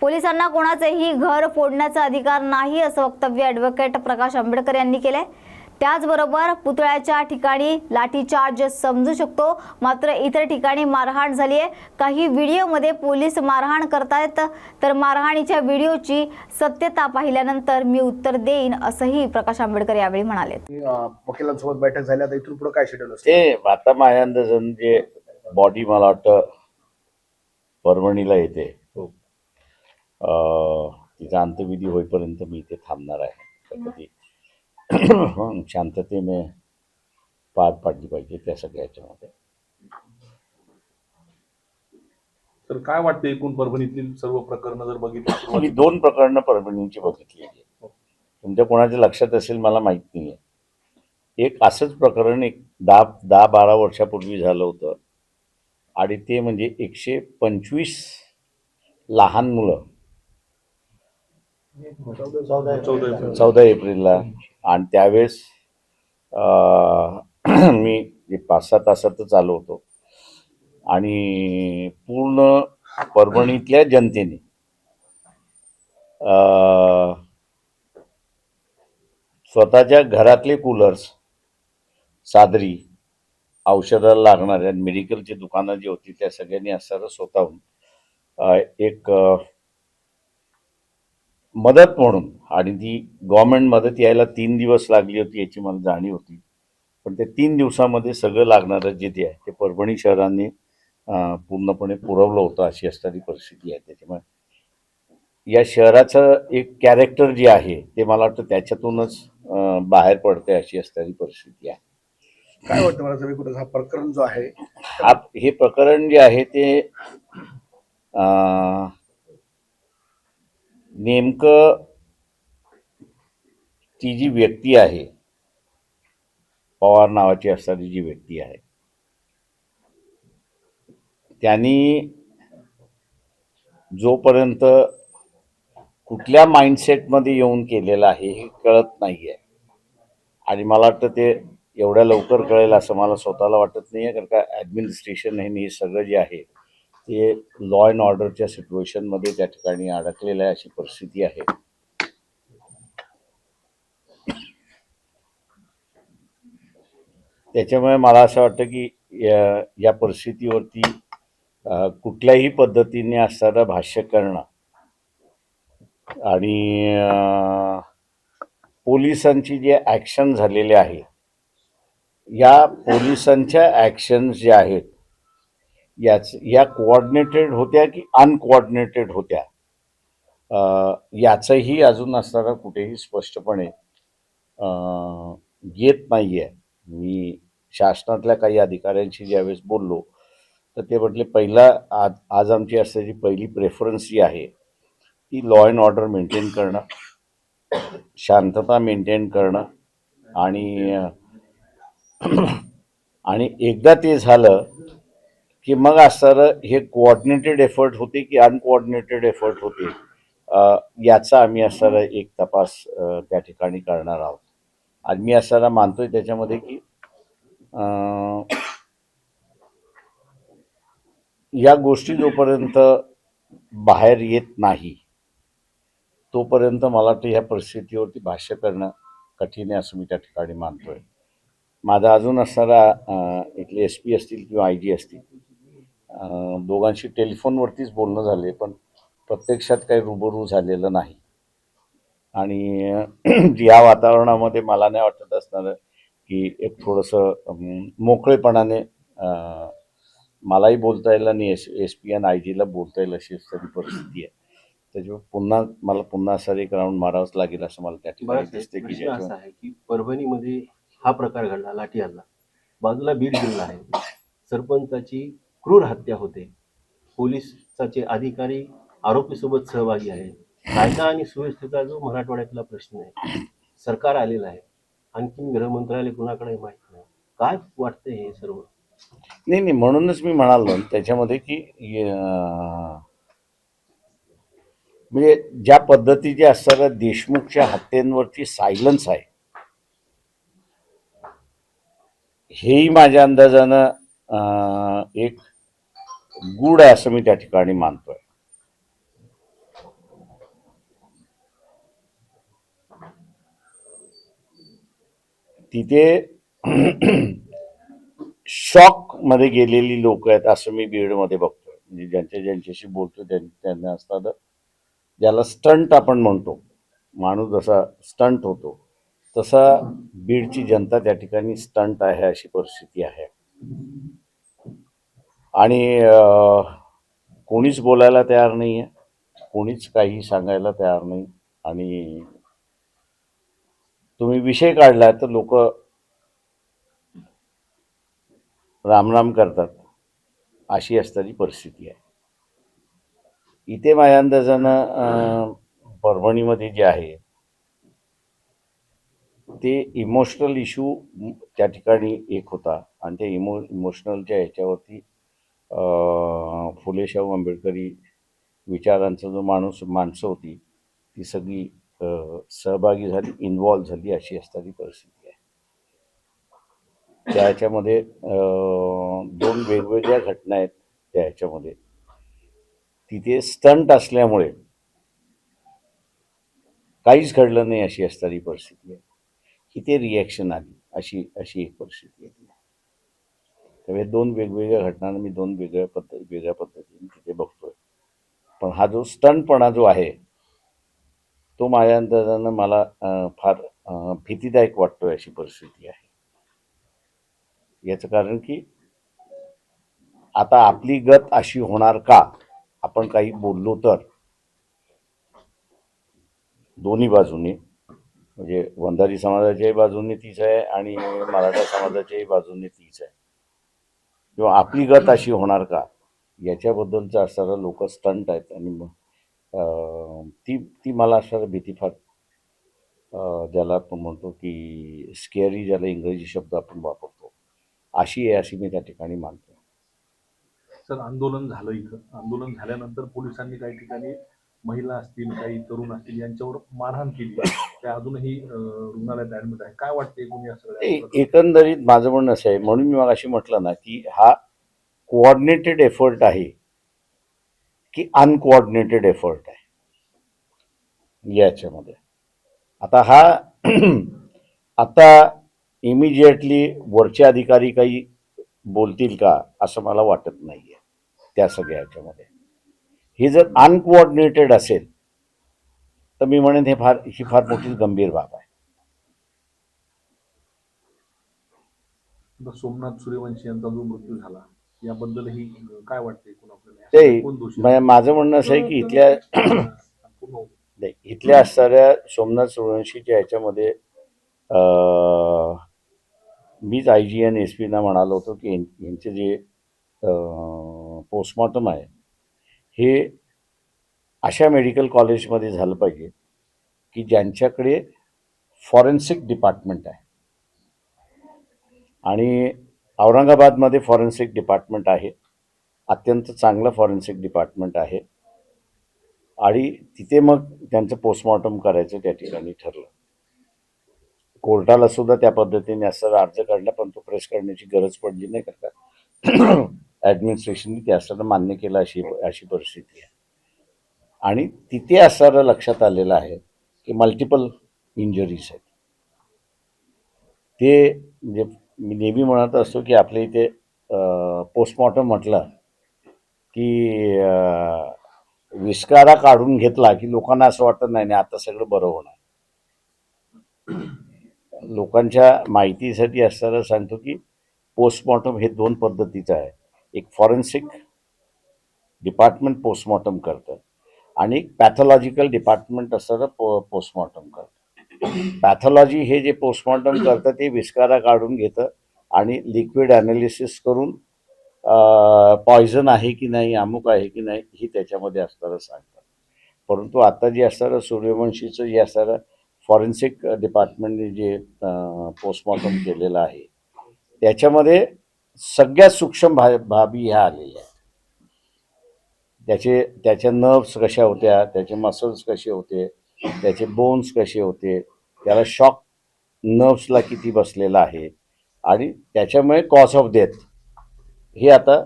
पोलिसांना कोणाचेही घर फोडण्याचा अधिकार नाही असं वक्तव्य ॲडव्होकेट प्रकाश आंबेडकर यांनी केलंय। त्याचबरोबर पुतळ्याच्या ठिकाणी लाठीचार्ज समजू शकतो, मात्र इतर ठिकाणी मारहाण झाली आहे। काही व्हिडिओमध्ये पोलीस मारहाण करतायत, तर मारहाणीच्या व्हिडिओची सत्यता पाहिल्यानंतर मी उत्तर देईन असंही प्रकाश आंबेडकर यावेळी म्हणाले। वकिलांसोबत बैठक झाली, आता इथून पुढे काय शेड्यूल असतं? ते आता माझ्या अंदाजानं जे बॉडी मला वाटतं परभणीला येते, तिचा अंत्यविधी होईपर्यंत मी इथे थांबणार आहे। कधी शांततेने पार पाडली पाहिजे त्या सगळ्याच्यामध्ये। तर काय वाटतं एकूण परभणीतील सर्व प्रकरणं जर बघितली? मी 2 प्रकरणं परभणीची बघितली आहे। तुमच्या कोणाच्या लक्षात असेल मला माहित नाहीये। एक असंच प्रकरण एक 10-12 वर्षापूर्वी झालं होतं आणि ते म्हणजे 125 लहान मुलं 14 एप्रिलला, आणि त्यावेळेस मी 5-6 तासातच आलो होतो आणि पूर्ण परभणीतल्या जनतेने स्वतःच्या घरातले कूलर्स, सादरी, औषधाला लागणाऱ्या मेडिकलची दुकानं जी होती त्या सगळ्यांनी असं स्वतःहून एक मदत म्हणून, आणि ती गव्हर्नमेंट मदत यायला 3 दिवस लागली होती याची मला जाणीव होती, पण ते 3 दिवसामध्ये सगळं लागणारं जे आहे ते परभणी शहराने पूर्णपणे पुरवलं होतं अशी असणारी परिस्थिती आहे। त्याच्यामुळे या शहराचं एक कॅरेक्टर जे आहे ते मला वाटतं त्याच्यातूनच बाहेर पडते अशी असणारी परिस्थिती आहे। काय वाटतं मला सगळीकडे हा प्रकरण जो आहे, हे प्रकरण जे आहे ते नेमकं ती जी व्यक्ती आहे, पवार नावाची असणारी जी व्यक्ती आहे, त्यांनी जोपर्यंत कुठल्या माइंडसेटमध्ये येऊन केलेलं आहे हे कळत नाही आहे, आणि मला वाटतं ते एवढ्या लवकर कळेल असं मला स्वतःला वाटत नाही आहे। कारण का ॲडमिनिस्ट्रेशन हे सगळं जे आहे ते लॉ अँड ऑर्डरच्या सिच्युएशनमध्ये त्या ठिकाणी अडकलेलं आहे अशी परिस्थिती आहे। त्याच्यामुळे मला असं वाटतं की या परिस्थितीवरती कुठल्याही पद्धतीने असणारं भाष्य करणं आणि पोलिसांची जे ॲक्शन झालेले आहे, या पोलिसांच्या ॲक्शन्स ज्या आहेत या कोऑर्डिनेटेड होत्या की अनकोऑर्डिनेटेड होत्या, याचंही अजून असणारा कुठेही स्पष्टपणे येत नाही आहे। मी शासनातल्या काही अधिकाऱ्यांशी ज्यावेळेस बोललो तर ते म्हटले आज आमची असणारी पहिली प्रेफरन्स जी आहे ती लॉ अँड ऑर्डर मेंटेन करणं, शांतता मेंटेन करणं, आणि एकदा ते झालं की मग असणारं हे कोऑर्डिनेटेड एफर्ट होते की अनकोऑर्डिनेटेड एफर्ट होते याचा आम्ही असणारा एक तपास त्या ठिकाणी करणार आहोत। आणि मी असणारा मानतोय त्याच्यामध्ये की या गोष्टी जोपर्यंत बाहेर येत नाही तोपर्यंत मला वाटतं ह्या परिस्थितीवरती भाष्य करणं कठीण आहे असं मी त्या ठिकाणी मानतोय। माझा अजून असणारा इथले SP असतील किंवा IG असतील, दोघांशी टेलिफोनवरतीच बोलणं झाले, पण प्रत्यक्षात काही रुबरू झालेलं नाही। आणि या वातावरणामध्ये मला नाही वाटत असणार की एक थोडंसं मोकळेपणाने मलाही बोलता येईल आणि SP आणि IG ला बोलता येईल अशी तरी परिस्थिती आहे। त्याच्यामुळे मला पुन्हा असं एक राऊंड मारावंच लागेल असं मला त्या ठिकाणी दिसते की असं आहे की परभणीमध्ये हा प्रकार घडला, लाठी हल्ला, बाजूला बीड जिल्हा आहे, सरपंचाची क्रूर हत्या होते, पोलिसाचे अधिकारी आरोपीसोबत सहभागी आहेत, कायदा आणि सुव्यवस्थेचा जो मराठवाड्यातला प्रश्न आहे, सरकार आलेलं आहे, आणखी गृह मंत्रालय कुणाकडे माहित नाही, काय वाटतंय हे सर्व? नाही, म्हणूनच मी म्हणालो त्याच्यामध्ये की म्हणजे ज्या पद्धतीचे असणाऱ्या देशमुखच्या हत्येंवरची सायलन्स आहे हेही माझ्या अंदाजानं एक गूढ आहे असं मी त्या ठिकाणी मानतोय। तिथे शॉक मध्ये गेलेली लोक आहेत असं मी बीडमध्ये बघतोय. म्हणजे ज्यांच्याशी बोलतो त्यांना असतात, ज्याला स्टंट आपण म्हणतो, माणूस जसा स्टंट होतो तसा बीडची जनता त्या ठिकाणी स्टंट आहे अशी परिस्थिती आहे. आणि कोणीच बोलायला तयार नाही आहे, कोणीच काही सांगायला तयार नाही. आणि तुम्ही विषय काढला तर लोक रामराम करतात अशी असणारी परिस्थिती आहे. इथे माझ्या अंदाजानं परभणीमध्ये जे आहे ते इमोशनल इश्यू त्या ठिकाणी एक होता. आणि त्या इमोशनलच्या ह्याच्यावरती फुले शाहू आंबेडकरी विचारांचा जो माणसं होती ती सगळी सहभागी झाली, इन्व्हॉल्व झाली अशी असणारी परिस्थिती आहे. त्या ह्याच्यामध्ये दोन वेगवेगळ्या घटना आहेत. त्या ह्याच्यामध्ये तिथे स्टंट असल्यामुळे काहीच घडलं नाही अशी असणारी परिस्थिती आहे. इथे रिॲक्शन आली अशी एक परिस्थिती आहे. त्यामुळे दोन वेगवेगळ्या घटना मी दोन वेगळ्या पद्धतीने तिथे बघतोय. पण हा जो स्टंटपणा जो आहे तो माझ्या अंदाजानं मला फार भीतीदायक वाटतोय अशी परिस्थिती आहे. याचं कारण की आता आपली गत अशी होणार का, आपण काही बोललो तर दोन्ही बाजूने, म्हणजे वंजारी समाजाच्याही बाजूने तीच आहे आणि मराठा समाजाच्याही बाजूने तीच आहे, किंवा आपली गत अशी होणार का याच्याबद्दलचं असणारं लोक स्टंट आहेत. आणि मग ती मला असणारं भीती फार, ज्याला आपण म्हणतो की स्केअरी, ज्याला इंग्रजी शब्द आपण वापरतो, अशी आहे अशी मी त्या ठिकाणी मानतो. सर, आंदोलन झालं, इथं आंदोलन झाल्यानंतर पोलिसांनी काही ठिकाणी महिला असतील, काही तरुण असतील यांच्यावर मारहाण केली, त्या अजूनही रुग्णालयात ऍडमिट आहे. काय वाटते एकूण या सगळ्या एकंदरीत माझं म्हणणं असं आहे, म्हणून मी मगाशी म्हटलं ना की हा कोऑर्डिनेटेड एफर्ट आहे की अनकोऑर्डिनेटेड एफर्ट आहे याच्यामध्ये. आता हा आता इमिजिएटली वरचे अधिकारी काही बोलतील का असं मला वाटत नाहीये त्या सगळ्या ह्याच्यामध्ये. हे जर अनकोऑर्डिनेटेड असेल तर मी म्हणेन ही फार मोठी गंभीर बाब आहे. सोमनाथ सूर्यवंशी यांचा जो मृत्यू झाला याबद्दलही काय वाटते एकूण आपल्याला? ते कोण दोषी आहे? माझं म्हणणं असं आहे की इथल्या असणाऱ्या सोमनाथ सूर्यवंशीच्या ह्याच्यामध्ये मीच IGN SP ना म्हणालो होतो की यांचे जे पोस्टमॉर्टम आहे हे अशा मेडिकल कॉलेजमध्ये झालं पाहिजे की ज्यांच्याकडे फॉरेन्सिक डिपार्टमेंट आहे. आणि औरंगाबादमध्ये फॉरेन्सिक डिपार्टमेंट आहे, अत्यंत चांगलं फॉरेन्सिक डिपार्टमेंट आहे. आणि तिथे मग त्यांचं पोस्टमॉर्टम करायचं त्या ठिकाणी ठरलं. कोर्टाला सुद्धा त्या पद्धतीने असं अर्ज काढला, पण तो प्रेस करण्याची गरज पडली नाही, का ॲडमिनिस्ट्रेशनने ते असताना मान्य केलं अशी परिस्थिती आहे. आणि तिथे असणारं लक्षात आलेलं आहे की मल्टिपल इंजरीज आहेत. ते म्हणजे मी नेहमी म्हणत असतो की आपल्या इथे पोस्टमॉर्टम म्हटलं की विस्कारा काढून घेतला की लोकांना असं वाटत नाही आता सगळं बरं होणार. लोकांच्या माहितीसाठी असताना सांगतो की पोस्टमॉर्टम हे दोन पद्धतीचं आहे. एक फॉरेन्सिक डिपार्टमेंट पोस्टमॉर्टम करतं आणि एक पॅथॉलॉजिकल डिपार्टमेंट असताना पोस्टमॉर्टम करतं. पॅथॉलॉजी हे जे पोस्टमॉर्टम करतं ते विस्कारा काढून घेतं आणि लिक्विड ॲनालिसिस करून पॉयझन आहे की नाही, अमुक आहे की नाही ही त्याच्यामध्ये असणारं सांगतात. परंतु आता जे असणारं सूर्यवंशीचं जे असणारं फॉरेन्सिक डिपार्टमेंटने जे पोस्टमॉर्टम केलेलं आहे त्याच्यामध्ये सगळ्यात सूक्ष्म बाबी ह्या आलेल्या आहेत. त्याच्या नर्व्स कशा होत्या, त्याचे मसल्स कसे होते, त्याचे बोन्स कसे होते, त्याला शॉक नर्व्सला किती बसलेला आहे, आणि त्याच्यामुळे कॉज ऑफ डेथ हे आता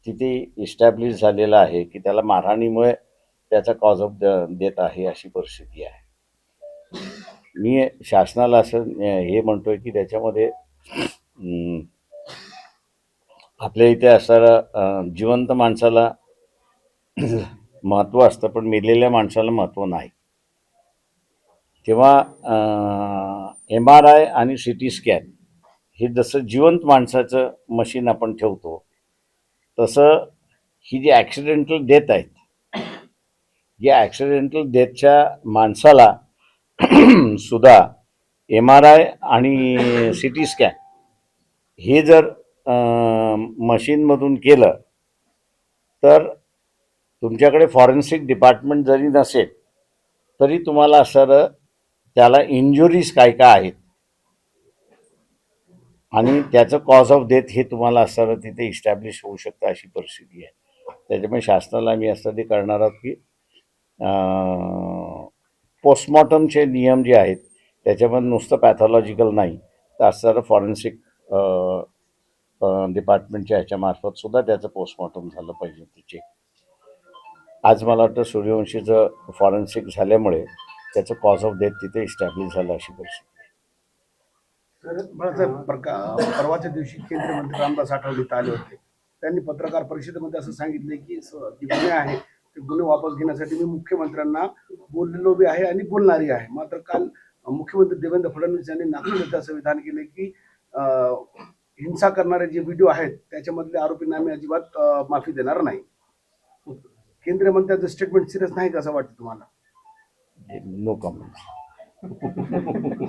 तिथे इस्टॅब्लिश झालेलं आहे की त्याला मारहाणीमुळे त्याचा कॉज ऑफ डेथ आहे अशी परिस्थिती आहे. मी शासनाला असं हे म्हणतोय की त्याच्यामध्ये आपल्या इथे असणारा जिवंत माणसाला महत्त्व असतं, पण मेलेल्या माणसाला महत्त्व नाही. तेव्हा MRI आणि CT स्कॅन हे जसं जिवंत माणसाचं मशीन आपण ठेवतो, तसं ही जी ॲक्सिडेंटल डेथ आहेत, या ॲक्सिडेंटल डेथच्या माणसाला सुद्धा MRI आणि CT स्कॅन हे जर मशीनमधून केलं तर तुमच्याकडे फॉरेन्सिक डिपार्टमेंट जरी नसेल तरी तुम्हाला असं त्याला इंजुरीज काय काय आहेत आणि त्याचं कॉज ऑफ डेथ हे तुम्हाला असं तिथे इस्टॅब्लिश होऊ शकतं, अशी परिस्थिती आहे. त्याच्यामुळे शासनाला आम्ही असं ते करणार आहोत की पोस्टमॉर्टमचे नियम जे आहेत त्याच्यामध्ये नुसतं पॅथॉलॉजिकल नाही तर असणारं फॉरेन्सिक डिपार्टमेंटच्या ह्याच्यामार्फत सुद्धा त्याचं पोस्टमॉर्टम झालं पाहिजे. तिचे आज मला वाटतं सूर्यवंशीचं फॉरेन्सिक झाल्यामुळे त्याचं कॉज ऑफ डेथ तिथे इस्टॅब्लिश झालं, अशी परिस्थिती. बाळासाहेब, परवाच्या दिवशी केंद्रीय मंत्री रामदास आठवले इथं आले होते. त्यांनी पत्रकार परिषदेमध्ये असं सांगितले की जे गुन्हे आहे ते गुन्हे वापस घेण्यासाठी मी मुख्यमंत्र्यांना बोललेलो बी आहे आणि बोलणारही आहे. मात्र काल मुख्यमंत्री देवेंद्र फडणवीस यांनी नागपूर येथे असं विधान केले की हिंसा करणारे जे व्हिडिओ आहेत त्याच्यामधले आरोपींना आम्ही अजिबात माफी देणार नाही. केंद्रीय मंत्र्यांचं स्टेटमेंट सिरियस नाही का असं वाटतं तुम्हाला? No comment.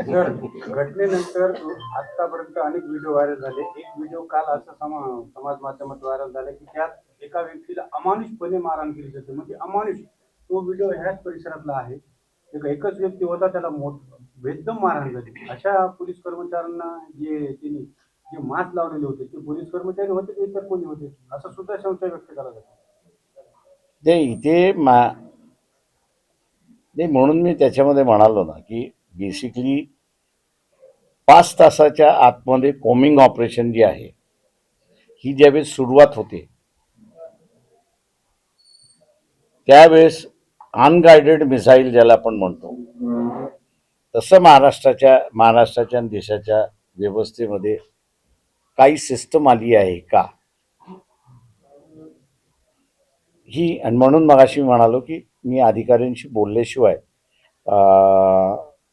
सर, घटनेनंतर आतापर्यंत अनेक व्हिडिओ व्हायरल झाले. एक व्हिडिओ काल असं समाज माध्यमात व्हायरल झाला की त्यात एका व्यक्तीला अमानुषपणे मारहाण केली जाते. म्हणजे अमानुष तो व्हिडिओ ह्याच परिसरातला आहे. एकच व्यक्ती होता, त्याला बेदम मारहाण झाली. अशा पोलीस कर्मचाऱ्यांना त्यांनी जे मास्क लावलेले होते ते पोलीस कर्मचारी होते की इतर कोणी होते, असं सुद्धा संशय व्यक्त केला जातो. ते इथे नाही, म्हणून मी त्याच्यामध्ये म्हणालो ना की बेसिकली 5 तासाच्या आतमध्ये कोमिंग ऑपरेशन जी आहे ही ज्यावेळेस सुरुवात होते त्यावेळेस अनगायडेड मिसाईल ज्याला आपण म्हणतो तसं महाराष्ट्राच्या आणि देशाच्या व्यवस्थेमध्ये काही सिस्टम आली आहे का ही. आणि म्हणून मगाशी म्हणालो की मी अधिकाऱ्यांशी बोलल्याशिवाय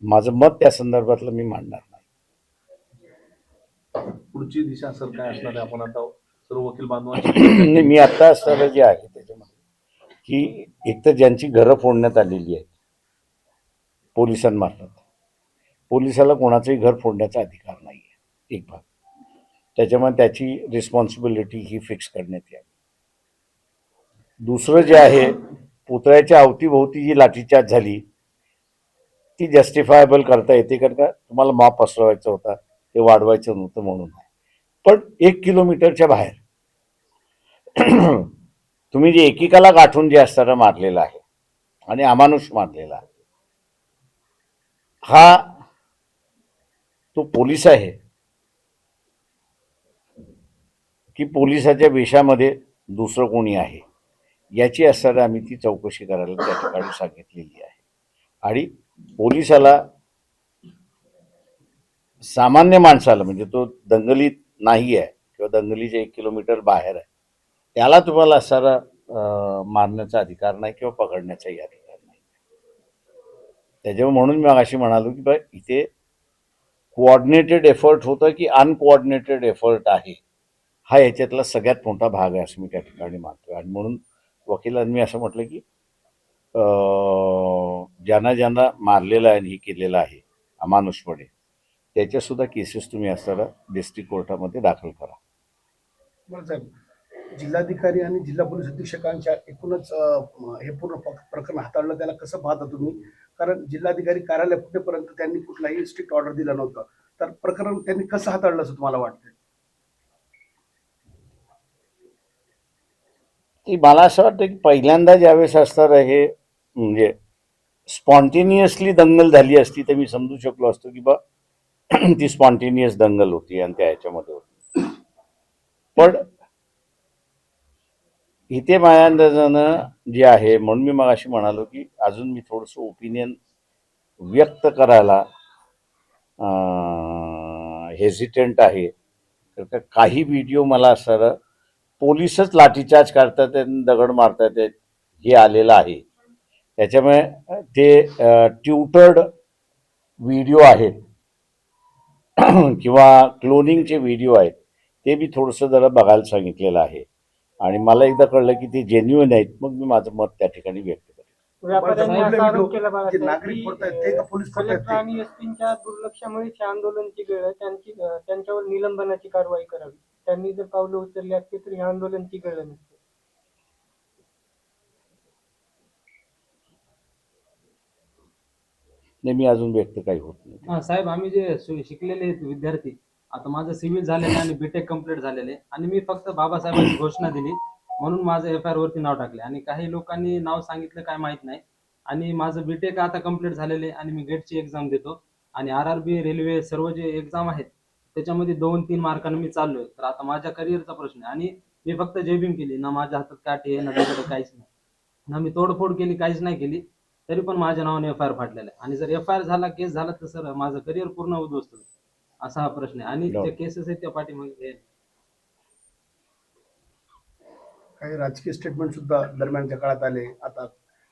माझं मत त्या संदर्भातलं मी मांडणार नाही. पुढची दिशा सर काय असणार आहे? आपण आता सर्व वकील बांधवांची नाही, मी आता असणारं जे आहे त्याच्यामध्ये की एकतर ज्यांची घरं फोडण्यात आलेली आहेत पोलिसांमार्फत, पोलिसाला कोणाचंही घर फोडण्याचा अधिकार नाही आहे, एक भाग. त्याच्यामुळे त्याची रिस्पॉन्सिबिलिटी ही फिक्स करण्यात यावी. दुसरं जे आहे, पुतळ्याच्या अवतीभोवती जी लाठीचार्ज झाली ती जस्टिफायबल करता येते, कारण का तुम्हाला मॉब पसरवायचा होता, ते वाढवायचं नव्हतं म्हणून. पण 1 किलोमीटरच्या बाहेर तुम्ही जे एकेकाला गाठून जे असताना मारलेला आहे आणि अमानुष मारलेला आहे, हा तो पोलीस आहे की पोलिसाच्या वेशामध्ये दुसरं कोणी आहे, याची असताना आम्ही ती चौकशी करायला त्या ठिकाणी सांगितलेली आहे. आणि पोलिसाला सामान्य माणसाला, म्हणजे तो दंगलीत नाही आहे किंवा दंगलीच्या 1 किलोमीटर बाहेर आहे, त्याला तुम्हाला असणारा मारण्याचा अधिकार नाही किंवा पकडण्याचाही अधिकार नाही. त्याच्यामुळे म्हणून मी अशी म्हणालो की बा इथे कोऑर्डिनेटेड एफर्ट होतं की अनकोऑर्डिनेटेड एफर्ट आहे, हा याच्यातला सगळ्यात मोठा भाग आहे असं मी त्या ठिकाणी मानतो. आणि म्हणून वकिलांनी असं म्हटलं की ज्यांना मारलेलं आहे आणि हे केलेलं आहे अमानुषपणे, त्याच्यासुद्धा केसेस तुम्ही असताना डिस्ट्रिक्ट कोर्टामध्ये दाखल करा. बरं साहेब, जिल्हाधिकारी आणि जिल्हा पोलीस अधीक्षकांच्या एकूणच हे पूर्ण प्रकरण हाताळलं, त्याला कसं पाहता तुम्ही? कारण जिल्हाधिकारी कार्यालय फुटेपर्यंत त्यांनी कुठलाही स्ट्रिक्ट ऑर्डर दिला नव्हता, तर प्रकरण त्यांनी कसं हाताळलं असं तुम्हाला वाटतं? ती मला असं वाटतं की पहिल्यांदा ज्यावेळेस असताना हे म्हणजे स्पॉन्टेनियसली दंगल झाली असती तर मी समजू शकलो असतो की बा ती स्पॉन्टेनियस दंगल होती आणि त्या ह्याच्यामध्ये होती. पण इथे माझ्या अंदाजानं जे आहे, म्हणून मी मग अशी म्हणालो की अजून मी थोडंसं ओपिनियन व्यक्त करायला हेजिटेंट आहे. तर काही व्हिडिओ मला असं पोलीसच लाठीचार्ज करतात आणि दगड मारतात हे आलेलं आहे. त्याच्यामुळे ते ट्युटर्ड व्हिडिओ आहेत किंवा क्लोनिंगचे व्हिडिओ आहेत ते मी थोडंसं जरा बघायला सांगितलेलं आहे. आणि मला एकदा कळलं की ते जेन्युइन आहेत, मग मी माझं मत त्या ठिकाणी व्यक्त करेन. व्यापाऱ्यांनी कुठले असा आरोप व्हिडिओ केला जे नागरिक फोडतायत ते का पोलीस फोडतायत कलेक्टर ते? आणि एसपींच्या दुर्लक्षामुळे हे आंदोलन चिघळलं. त्यांच्यावर निलंबनाची कारवाई करावी. त्यांनी जर पावलं उचलली असती तर हे आंदोलन चिघळलं नसतं. नाही, मी अजून व्यक्त काही होत नाही. हा साहेब, आम्ही जे शिकलेले आहेत विद्यार्थी, आता माझं सिव्हिल झालेलं आहे आणि बीटेक कम्प्लीट झालेलं आहे आणि मी फक्त बाबासाहेबांची घोषणा दिली म्हणून माझं FIR वरती नाव टाकले आणि काही लोकांनी नाव सांगितलं काय माहित नाही. आणि माझं बीटेक आता कम्प्लीट झालेलं आहे आणि मी गेटची एक्झाम देतो आणि RRB रेल्वे सर्व जे एक्झाम आहेत त्याच्यामध्ये 2-3 मार्काने मी चाललोय. तर आता माझ्या करिअरचा प्रश्न आहे आणि मी फक्त जेबिंग केली ना, माझ्या हातात काठी आहे ना दुसरं काहीच नाही ना, मी तोडफोड केली, काहीच नाही केली, तरी पण माझ्या नावाने FIR फाटलेला आहे. आणि जर FIR झाला, केस झाला तर सर माझं करिअर पूर्ण उद्ध्वस्त होईल. असा हा प्रश्न आहे आणि त्या केसेस आहेत त्या पाठीमागे काही राजकीय स्टेटमेंट सुद्धा दरम्यानच्या काळात आले. आता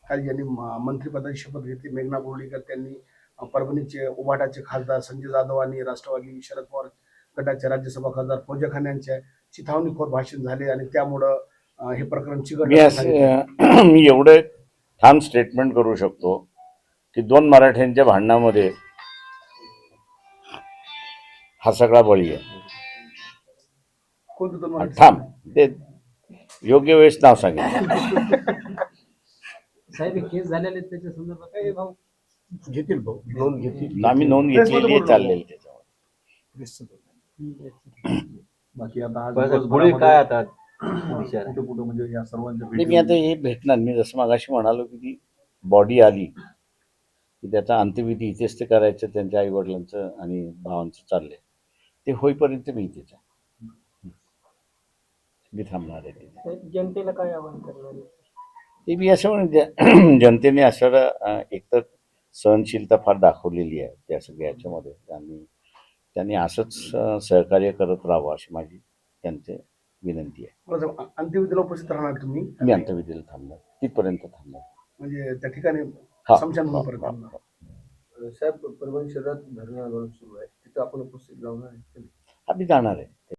काही यांनी मंत्रिपदाची शपथ घेतली. मेघना बोर्डीकर त्यांनी परभणीचे उबाटाचे खासदार संजय जाधव आणि राष्ट्रवादी शरद पवार गटाचे राज्यसभा खासदार फौजा खान यांच्या चिथावणीखोर भाषण झाले आणि त्यामुळं हे प्रकरण मी चिघळलं. असं मी एवढे ठाम स्टेटमेंट करू शकतो की 2 मराठ्यांच्या भांडणामध्ये हा सगळा बळी आहे. कोणतं दोन मराठी? थांब, ते योग्य वेळेस नाव सांगितलं. साहेब केस झालेले आहेत त्याच्या संदर्भात काय भाऊ घेतील भाऊ, नोंद घेतील. आम्ही नोंद घेतलेली आहे, चाललेली त्याच्यावर. बाकी आता आज पण दिवसभरामध्ये पुढे काय आता कुठे कुठे म्हणजे या सर्वांच्या नाही, मी आता हे भेटणार. मी जसं मागाशी म्हणालो की ती बॉडी आली की त्याचा अंत्यविधी इथेच ते करायचं, त्यांच्या आईवडिलांचं आणि भावांचं चाललंय. ते होईपर्यंत मी इथेच आहे. मी थांबणार आहे तिथे. जनतेला काय आवाहन करणार आहे? ते मी असं जनतेने असं एकतर सहनशीलता फार दाखवलेली आहे त्या सगळ्या याच्यामध्ये आणि त्यांनी असंच सहकार्य करत राहावं अशी माझी त्यांचे विनंती आहे. मला सांग, अंत्यविधीला उपस्थित राहणार तुम्ही? मी अंत्यविधीला थांबणार, तिथपर्यंत थांबणार. म्हणजे त्या ठिकाणी हा, स्मशानभूमीपर्यंत हा, थांबणार. साहेब, परभणी शहरात धरणं आंदोलन सुरू आहे, तिथं आपण उपस्थित राहणार आहे. आम्ही जाणार आहे.